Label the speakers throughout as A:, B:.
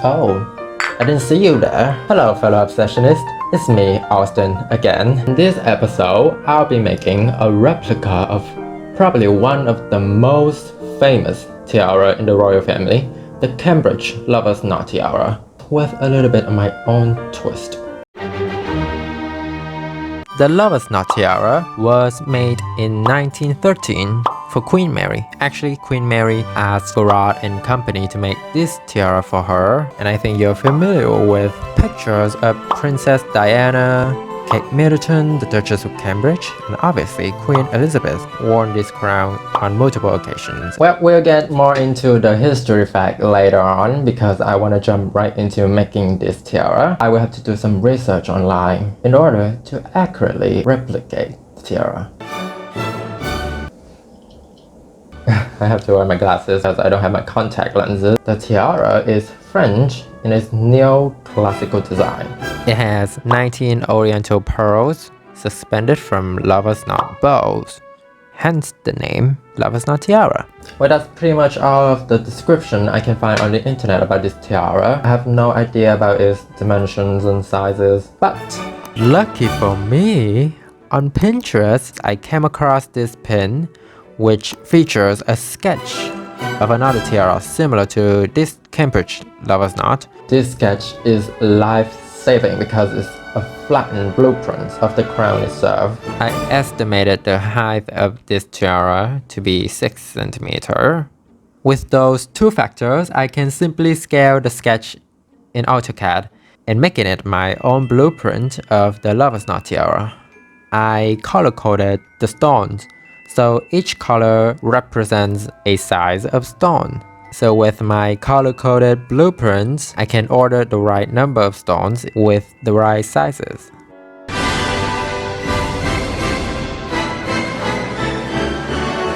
A: Oh, I didn't see you there. Hello, fellow obsessionists. It's me, Austin, again. In this episode, I'll be making a replica of probably one of the most famous tiara in the royal family, the Cambridge Lover's Knot Tiara, with a little bit of my own twist. The Lover's Knot Tiara was made in 1913 for Queen Mary. Actually, Queen Mary asked Garrard and company to make this tiara for her, and I think you're familiar with pictures of Princess Diana, Kate Middleton, the Duchess of Cambridge, and obviously Queen Elizabeth worn this crown on multiple occasions. Well, we'll get more into the history fact later on because I want to jump right into making this tiara. I will have to do some research online in order to accurately replicate the tiara. I have to wear my glasses because I don't have my contact lenses. The tiara is French in its neoclassical design. It has 19 oriental pearls suspended from lover's knot bows, hence the name Lover's Knot Tiara. Well, that's pretty much all of the description I can find on the internet about this tiara. I have no idea about its dimensions and sizes, but lucky for me, on Pinterest I came across this pin which features a sketch of another tiara similar to this Cambridge Lover's Knot. This sketch is life-saving because it's a flattened blueprint of the crown itself. I estimated the height of this tiara to be 6 cm. With those two factors, I can simply scale the sketch in AutoCAD and making it my own blueprint of the Lover's Knot Tiara. I color-coded the stones, so each color represents a size of stone. So with my color-coded blueprints, I can order the right number of stones with the right sizes.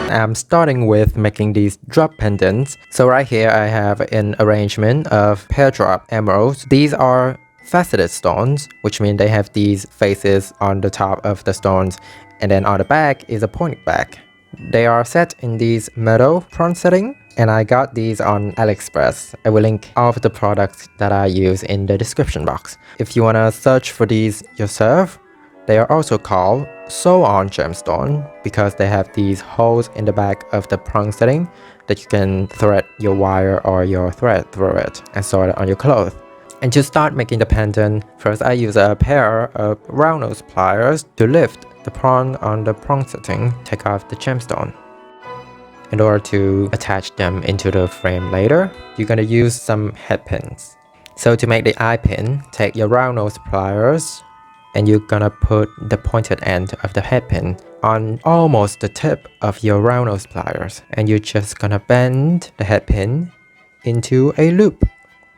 A: I'm starting with making these drop pendants. So right here I have an arrangement of pear drop emeralds. These are faceted stones, which mean they have these faces on the top of the stones, and then on the back is a pointed back. They are set in these metal bronze setting, and I got these on AliExpress. I will link all of the products that I use in the description box. If you want to search for these yourself, they are also called sew-on gemstone because they have these holes in the back of the bronze setting that you can thread your wire or your thread through it and sew it on your clothes. And to start making the pendant, first I use a pair of round nose pliers to lift the pawn on the bronze setting, take off the gemstone. In order to attach them into the frame later, you're gonna use some head pins. So to make the eye pin, take your round nose pliers and you're gonna put the pointed end of the head pin on almost the tip of your round nose pliers, and you're just gonna bend the head pin into a loop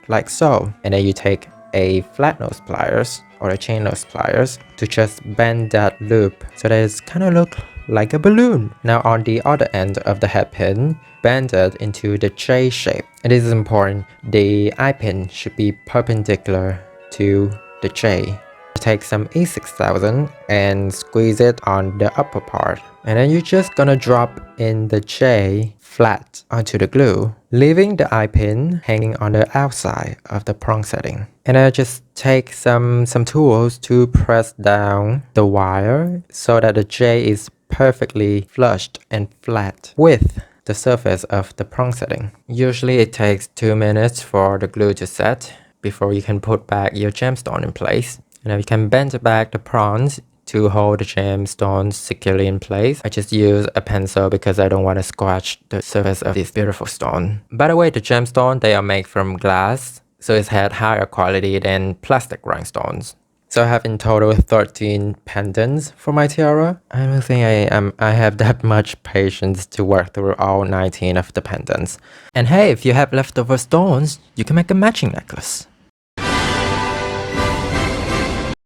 A: like so, and then you take a flat nose pliers or a chain nose pliers to just bend that loop so that it's kind of look like a balloon. Now on the other end of the head pin, bend it into the J shape. And this is important, the eye pin should be perpendicular to the J. Take some E6000 and squeeze it on the upper part, and then you're just gonna drop in the J flat onto the glue, leaving the eye pin hanging on the outside of the prong setting. And I just take some tools to press down the wire so that the J is perfectly flushed and flat with the surface of the prong setting. Usually it takes 2 minutes for the glue to set before you can put back your gemstone in place. And now you can bend back the prongs to hold the gemstones securely in place. I just use a pencil because I don't want to scratch the surface of this beautiful stone. By the way, the gemstone, they are made from glass, so it's had higher quality than plastic rhinestones. So I have in total 13 pendants for my tiara. I don't think I have that much patience to work through all 19 of the pendants. And hey, if you have leftover stones, you can make a matching necklace.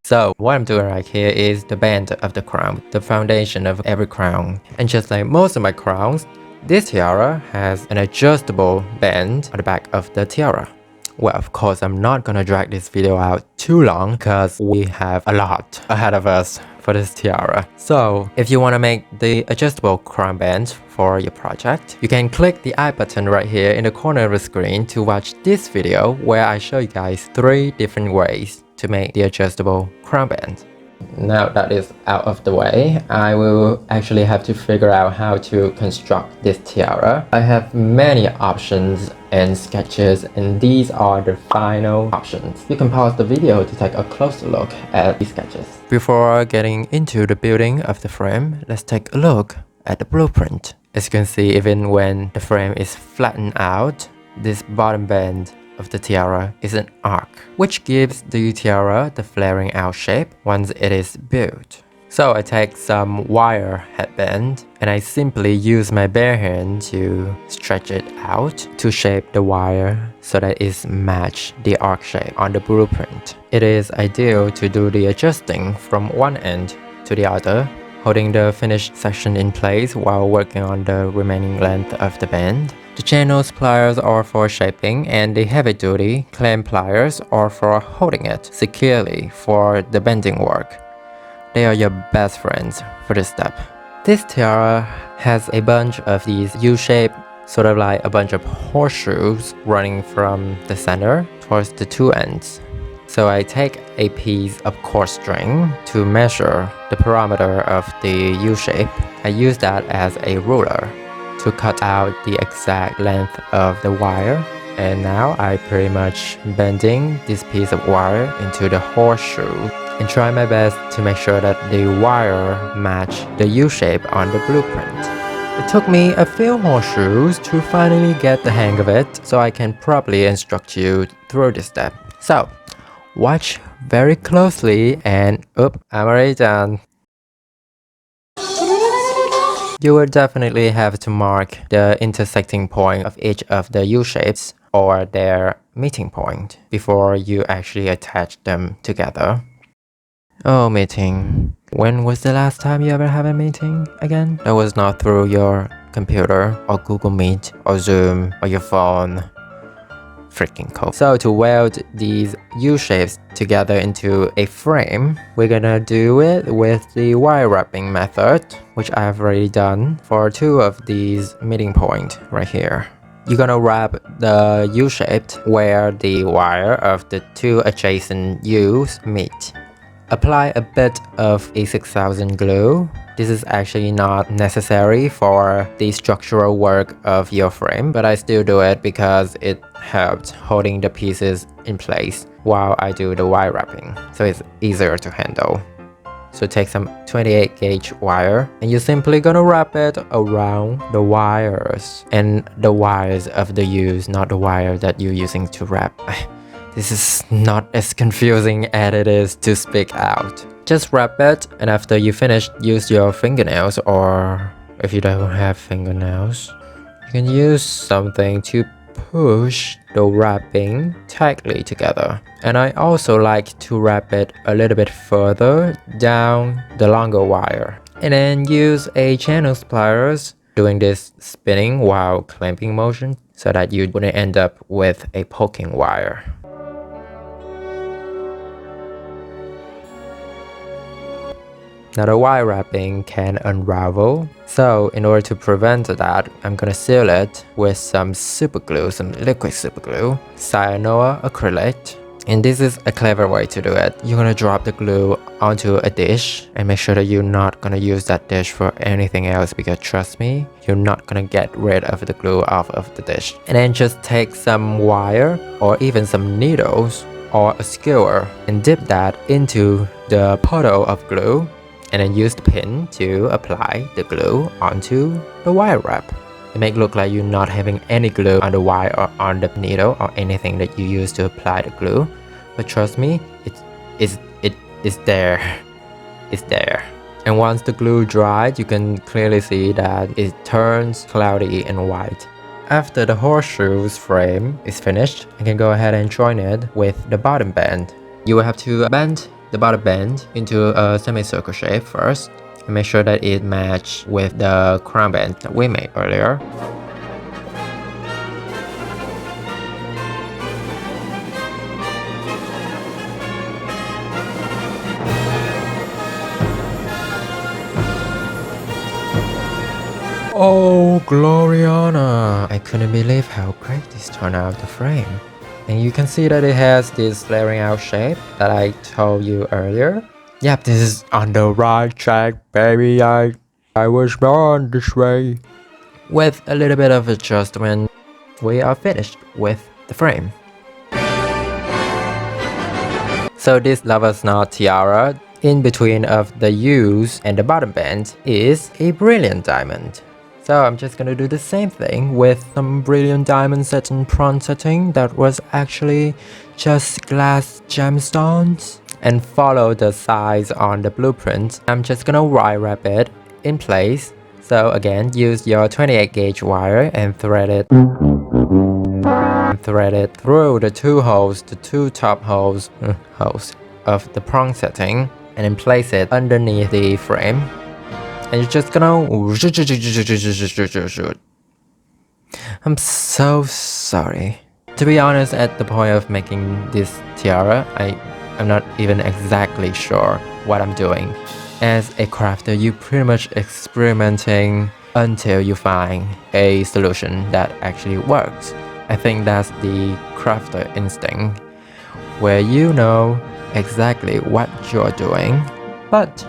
A: So what I'm doing right here is the band of the crown, the foundation of every crown. And just like most of my crowns, this tiara has an adjustable band on the back of the tiara. Well, of course, I'm not gonna drag this video out too long because we have a lot ahead of us for this tiara. So, if you want to make the adjustable crown band for your project, you can click the I button right here in the corner of the screen to watch this video where I show you guys 3 different ways to make the adjustable crown band. Now that is out of the way, I will actually have to figure out how to construct this tiara. I have many options and sketches, and these are the final options. You can pause the video to take a closer look at these sketches. Before getting into the building of the frame, let's take a look at the blueprint. As you can see, even when the frame is flattened out, this bottom band of the tiara is an arc, which gives the tiara the flaring out shape once it is built. So I take some wire headband and I simply use my bare hand to stretch it out to shape the wire so that it matches the arc shape on the blueprint. It is ideal to do the adjusting from one end to the other, holding the finished section in place while working on the remaining length of the band. The channel's pliers are for shaping, and the heavy-duty clamp pliers are for holding it securely for the bending work. They are your best friends for this step. This tiara has a bunch of these U-shaped, sort of like a bunch of horseshoes running from the center towards the 2 ends. So I take a piece of coarse string to measure the perimeter of the U-shape. I use that as a ruler to cut out the exact length of the wire, and now I pretty much bending this piece of wire into the horseshoe and try my best to make sure that the wire match the U-shape on the blueprint. It took me a few horseshoes to finally get the hang of it, so I can properly instruct you through this step. So watch very closely and I'm already done. You will definitely have to mark the intersecting point of each of the U-shapes or their meeting point before you actually attach them together. Oh, meeting. When was the last time you ever had a meeting again? That was not through your computer or Google Meet or Zoom or your phone. Freaking cool. So to weld these U-shapes together into a frame, we're gonna do it with the wire wrapping method, which I have already done for 2 of these meeting points right here. You're gonna wrap the U-shaped where the wire of the 2 adjacent U's meet. Apply a bit of E6000 glue. This is actually not necessary for the structural work of your frame, but I still do it because it helps holding the pieces in place while I do the wire wrapping, so it's easier to handle. So take some 28 gauge wire and you're simply gonna wrap it around the wires, and the wires of the U's, not the wire that you're using to wrap. This is not as confusing as it is to speak out. Just wrap it, and after you finish, use your fingernails, or if you don't have fingernails, you can use something to push the wrapping tightly together. And I also like to wrap it a little bit further down the longer wire. And then use a channel pliers, doing this spinning while clamping motion so that you wouldn't end up with a poking wire. Now the wire wrapping can unravel, so in order to prevent that, I'm gonna seal it with some super glue, some liquid super glue, cyanoa acrylate. And this is a clever way to do it. You're gonna drop the glue onto a dish and make sure that you're not gonna use that dish for anything else, because trust me, you're not gonna get rid of the glue off of the dish. And then just take some wire or even some needles or a skewer and dip that into the puddle of glue, and then use the pin to apply the glue onto the wire wrap. It may look like you're not having any glue on the wire or on the needle or anything that you use to apply the glue, but trust me, it's there. It's there. And once the glue dried, you can clearly see that it turns cloudy and white. After the horseshoes frame is finished, I can go ahead and join it with the bottom band. You will have to bend the bottom band into a semicircle shape first, and make sure that it matches with the crown band that we made earlier. Oh, Gloriana! I couldn't believe how great this turned out the frame. And you can see that it has this flaring out shape that I told you earlier. Yep, this is on the right track, baby. I was born this way. With a little bit of adjustment, we are finished with the frame. So this lover's knot tiara, in between of the U's and the bottom band, is a brilliant diamond. So I'm just gonna do the same thing with some brilliant diamond satin prawn setting that was actually just glass gemstones, and follow the size on the blueprint. I'm just gonna wire wrap it in place. So again, use your 28 gauge wire and thread it through the two top holes of the prawn setting, and then place it underneath the frame. And you're just gonna... I'm so sorry. To be honest, at the point of making this tiara, I'm not even exactly sure what I'm doing. As a crafter, you're pretty much experimenting until you find a solution that actually works. I think that's the crafter instinct, where you know exactly what you're doing, but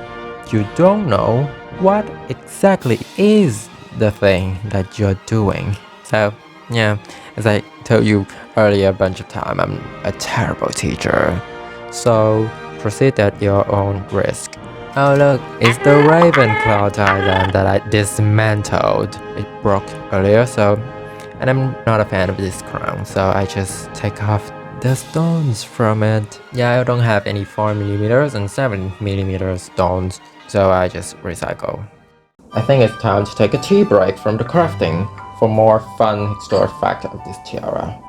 A: you don't know what exactly is the thing that you're doing. So yeah, as I told you earlier a bunch of times, I'm a terrible teacher. So proceed at your own risk. Oh look, it's the Ravenclaw diadem that I dismantled. It broke earlier, and I'm not a fan of this crown, so I just take off the stones from it. Yeah, I don't have any 4mm and 7mm stones, so I just recycle. I think it's time to take a tea break from the crafting for more fun historic fact of this tiara.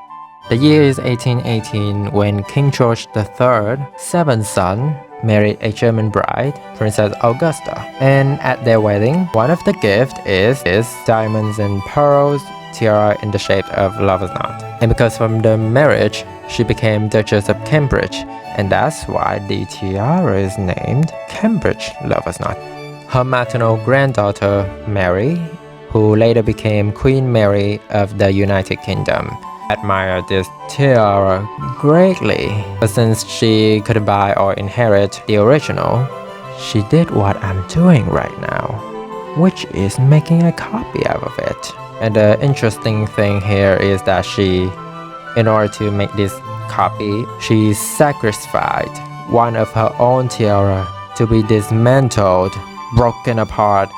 A: The year is 1818 when King George III's seventh son married a German bride, Princess Augusta. And at their wedding, one of the gifts is diamonds and pearls tiara in the shape of lover's knot. And because from the marriage, she became Duchess of Cambridge, and that's why the tiara is named Cambridge Lover's Knot. Her maternal granddaughter, Mary, who later became Queen Mary of the United Kingdom, admired this tiara greatly. But since she couldn't buy or inherit the original, she did what I'm doing right now, which is making a copy out of it. And the interesting thing here is that she, in order to make this copy, she sacrificed one of her own tiara to be dismantled, broken apart,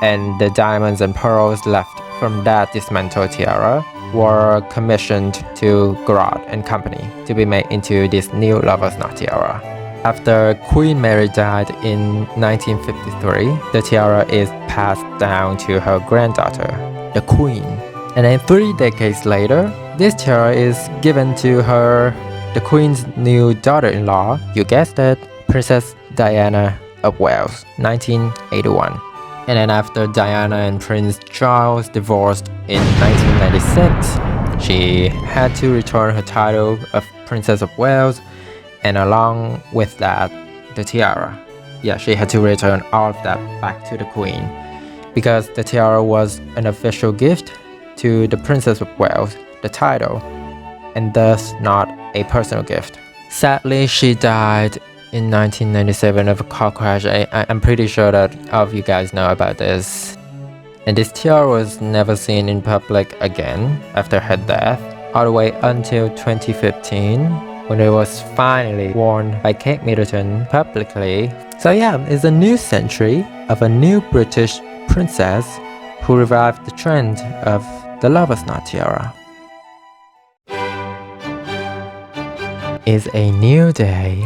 A: and the diamonds and pearls left from that dismantled tiara were commissioned to Garrard and Company to be made into this new lover's knot tiara. After Queen Mary died in 1953, the tiara is passed down to her granddaughter, the Queen. And then 3 decades later, this tiara is given to the Queen's new daughter-in-law, you guessed it, Princess Diana of Wales, 1981. And then after Diana and Prince Charles divorced in 1996, she had to return her title of Princess of Wales, and along with that, the tiara. Yeah, she had to return all of that back to the Queen, because the tiara was an official gift to the Princess of Wales, the title, and thus not a personal gift. Sadly, she died in 1997 of a car crash. I'm pretty sure that all of you guys know about this. And this tiara was never seen in public again after her death, all the way until 2015, when it was finally worn by Kate Middleton publicly. So yeah, it's a new century of a new British princess who revived the trend of the lover's knot tiara. It's a new day,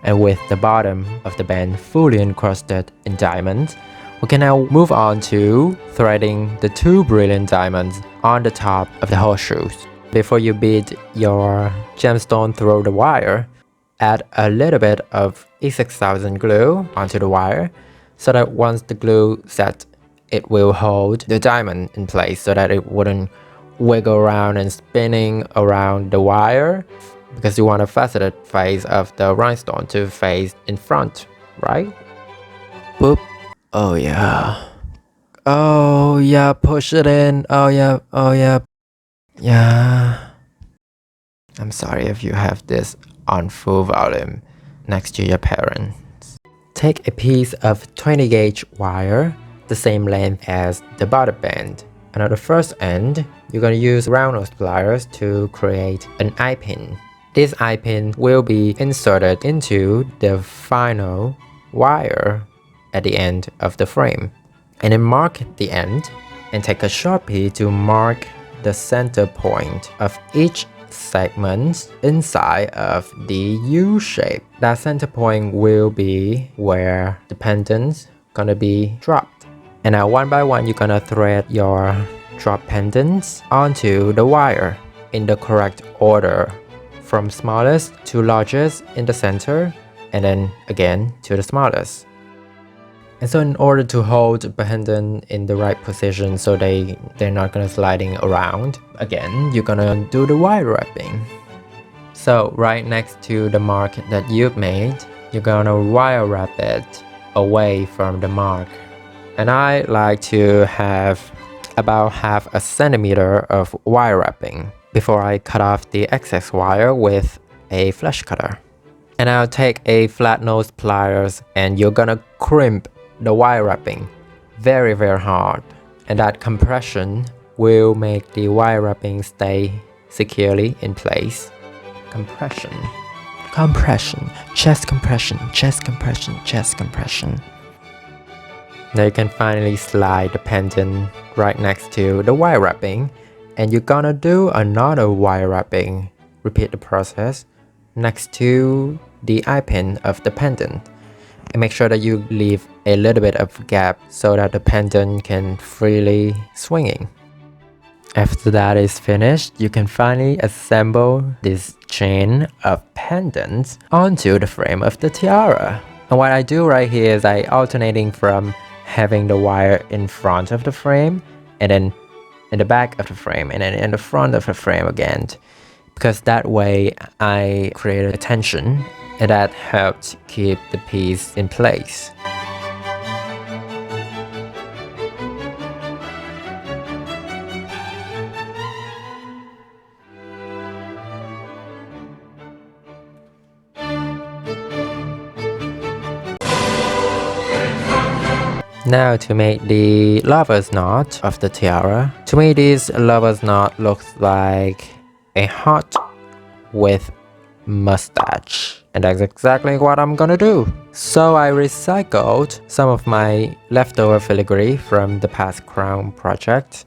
A: and with the bottom of the band fully encrusted in diamonds, we can now move on to threading the 2 brilliant diamonds on the top of the horseshoes. Before you bead your gemstone through the wire, add a little bit of E6000 glue onto the wire, so that once the glue sets, it will hold the diamond in place so that it wouldn't wiggle around and spinning around the wire, because you want a faceted face of the rhinestone to face in front, right? Boop. Oh yeah. Oh yeah, push it in. Oh yeah, oh yeah. Yeah. I'm sorry if you have this on full volume next to your parents. Take a piece of 20 gauge wire, the same length as the bottom band. And on the first end, you're going to use round nose pliers to create an eye pin. This eye pin will be inserted into the final wire at the end of the frame. And then mark the end and take a Sharpie to mark the center point of each segment inside of the U shape. That center point will be where the pendant's gonna be dropped. And now one by one, you're gonna thread your drop pendants onto the wire in the correct order, from smallest to largest in the center, and then again to the smallest. And so in order to hold the pendant in the right position so they're not gonna sliding around, again, you're gonna do the wire wrapping. So right next to the mark that you've made, you're gonna wire wrap it away from the mark. And I like to have about half a centimeter of wire wrapping before I cut off the excess wire with a flash cutter. And I'll take a flat nose pliers and you're gonna crimp the wire wrapping very hard, and that compression will make the wire wrapping stay securely in place. Compression, chest compression, chest compression, chest compression. Now you can finally slide the pendant right next to the wire wrapping, and you're gonna do another wire wrapping. Repeat the process next to the eye pin of the pendant. And make sure that you leave a little bit of gap so that the pendant can freely swinging. After that is finished, you can finally assemble this chain of pendants onto the frame of the tiara. And what I do right here is I alternating from having the wire in front of the frame and then in the back of the frame and then in the front of the frame again, because that way I create a tension and that helps keep the piece in place. Now to make the lover's knot of the tiara. To me, this lover's knot looks like a heart with mustache. And that's exactly what I'm gonna do. So I recycled some of my leftover filigree from the past crown project.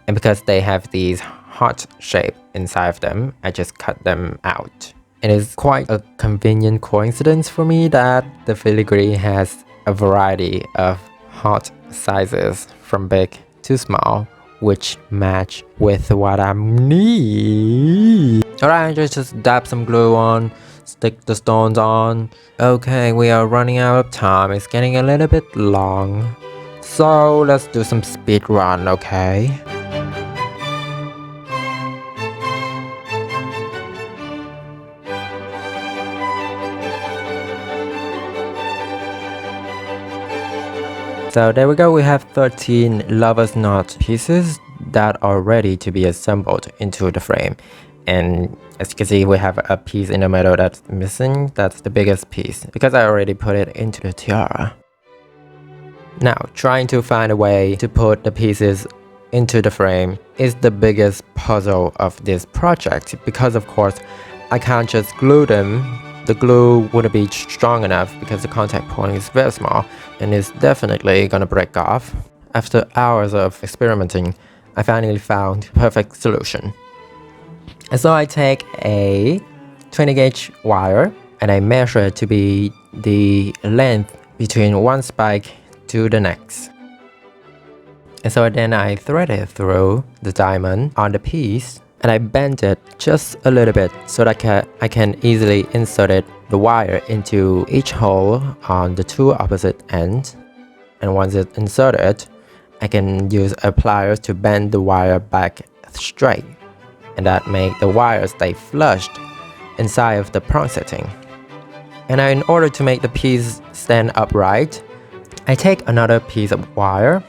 A: And because they have these heart shape inside of them, I just cut them out. And it's quite a convenient coincidence for me that the filigree has a variety of heart sizes from big to small, which match with what I need. Alright, just dab some glue on, stick the stones on. Okay, we are running out of time. It's getting a little bit long. So let's do some speed run, okay? So there we go, we have 13 lover's knot pieces that are ready to be assembled into the frame. And as you can see, we have a piece in the middle that's missing. That's the biggest piece because I already put it into the tiara. Now, trying to find a way to put the pieces into the frame is the biggest puzzle of this project because of course I can't just glue them. The glue wouldn't be strong enough because the contact point is very small and it's definitely gonna break off. After hours of experimenting, I finally found the perfect solution. And so I take a 20 gauge wire and I measure it to be the length between one spike to the next. And so then I thread it through the diamond on the piece and I bend it just a little bit so that I can easily insert the wire into each hole on the two opposite ends. And once it's inserted, I can use a pliers to bend the wire back straight, and that make the wire stay flushed inside of the prong setting. And now in order to make the piece stand upright, I take another piece of wire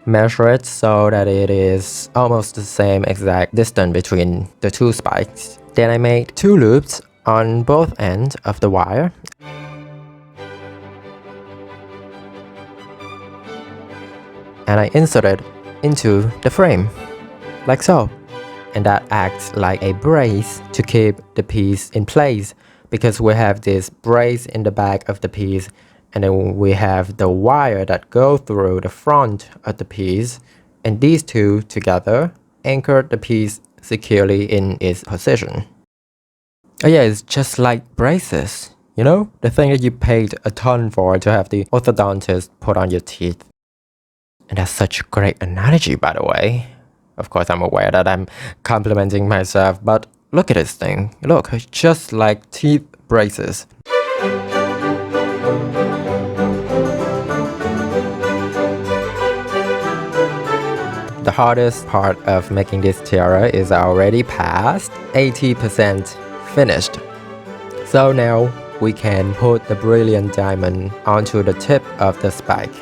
A: measure it so that it is almost the same exact distance between the two spikes. Then I made 2 loops on both ends of the wire. And I inserted into the frame, like so. And that acts like a brace to keep the piece in place, because we have this brace in the back of the piece, and then we have the wire that go through the front of the piece, and these two together anchor the piece securely in its position. Oh yeah, it's just like braces, you know, the thing that you paid a ton for to have the orthodontist put on your teeth. And that's such a great analogy, by the way. Of course, I'm aware that I'm complimenting myself, but look at this thing. Look, it's just like teeth braces. The hardest part of making this tiara is already past, 80% finished. So now we can put the brilliant diamond onto the tip of the spike.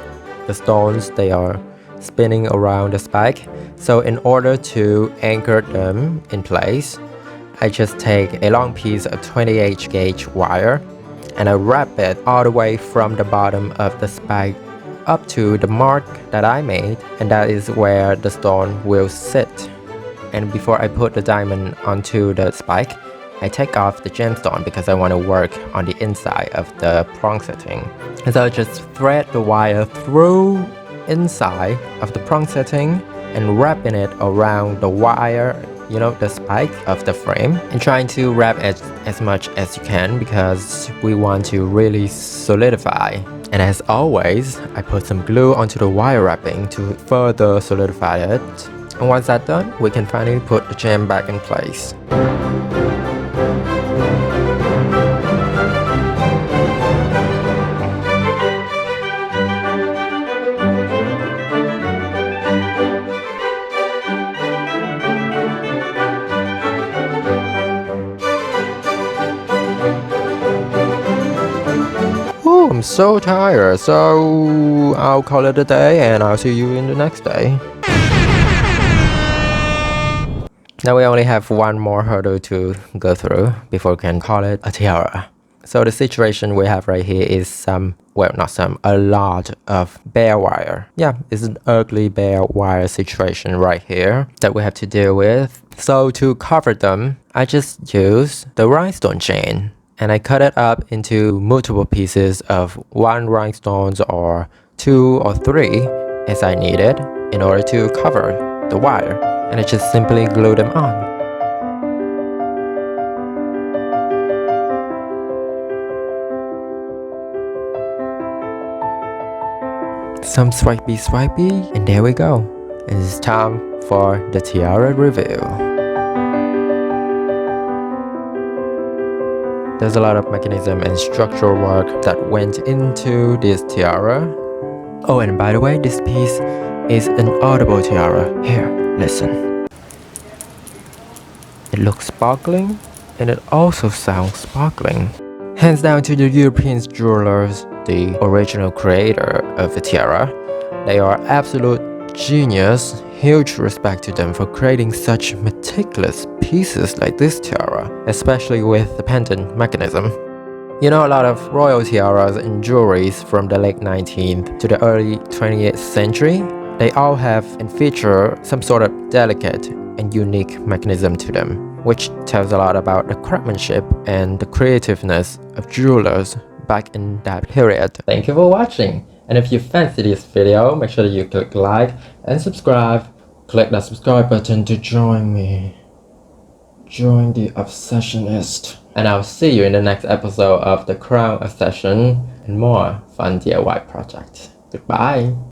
A: The stones, they are spinning around the spike. So in order to anchor them in place, I just take a long piece of 28 gauge wire and I wrap it all the way from the bottom of the spike up to the mark that I made, and that is where the stone will sit. And before I put the diamond onto the spike, I take off the gemstone because I want to work on the inside of the prong setting. And so I just thread the wire through inside of the prong setting and wrapping it around the wire, you know, the spike of the frame, and trying to wrap it as much as you can because we want to really solidify. And as always, I put some glue onto the wire wrapping to further solidify it. And once that's done, we can finally put the gem back in place. I'm so tired, so I'll call it a day and I'll see you in the next day. Now we only have one more hurdle to go through before we can call it a tiara. So the situation we have right here is a lot of bare wire. Yeah, it's an ugly bare wire situation right here that we have to deal with. So to cover them, I just use the rhinestone chain. And I cut it up into multiple pieces of 1 rhinestones or 2 or 3 as I needed in order to cover the wire. And I just simply glue them on. Some swipey, and there we go. It's time for the tiara review. There's a lot of mechanism and structural work that went into this tiara. Oh, and by the way, this piece is an audible tiara. Here, listen. It looks sparkling, and it also sounds sparkling. Hands down to the European jewelers, the original creator of the tiara. They are absolute genius. Huge respect to them for creating such meticulous pieces like this tiara, especially with the pendant mechanism. You know, a lot of royal tiaras and jewelries from the late 19th to the early 20th century, they all have and feature some sort of delicate and unique mechanism to them, which tells a lot about the craftsmanship and the creativeness of jewelers back in that period. Thank you for watching. And if you fancy this video, make sure that you click like and subscribe. Click that subscribe button to join me. Join the obsessionist. And I'll see you in the next episode of The Crown Obsession and more fun DIY projects. Goodbye.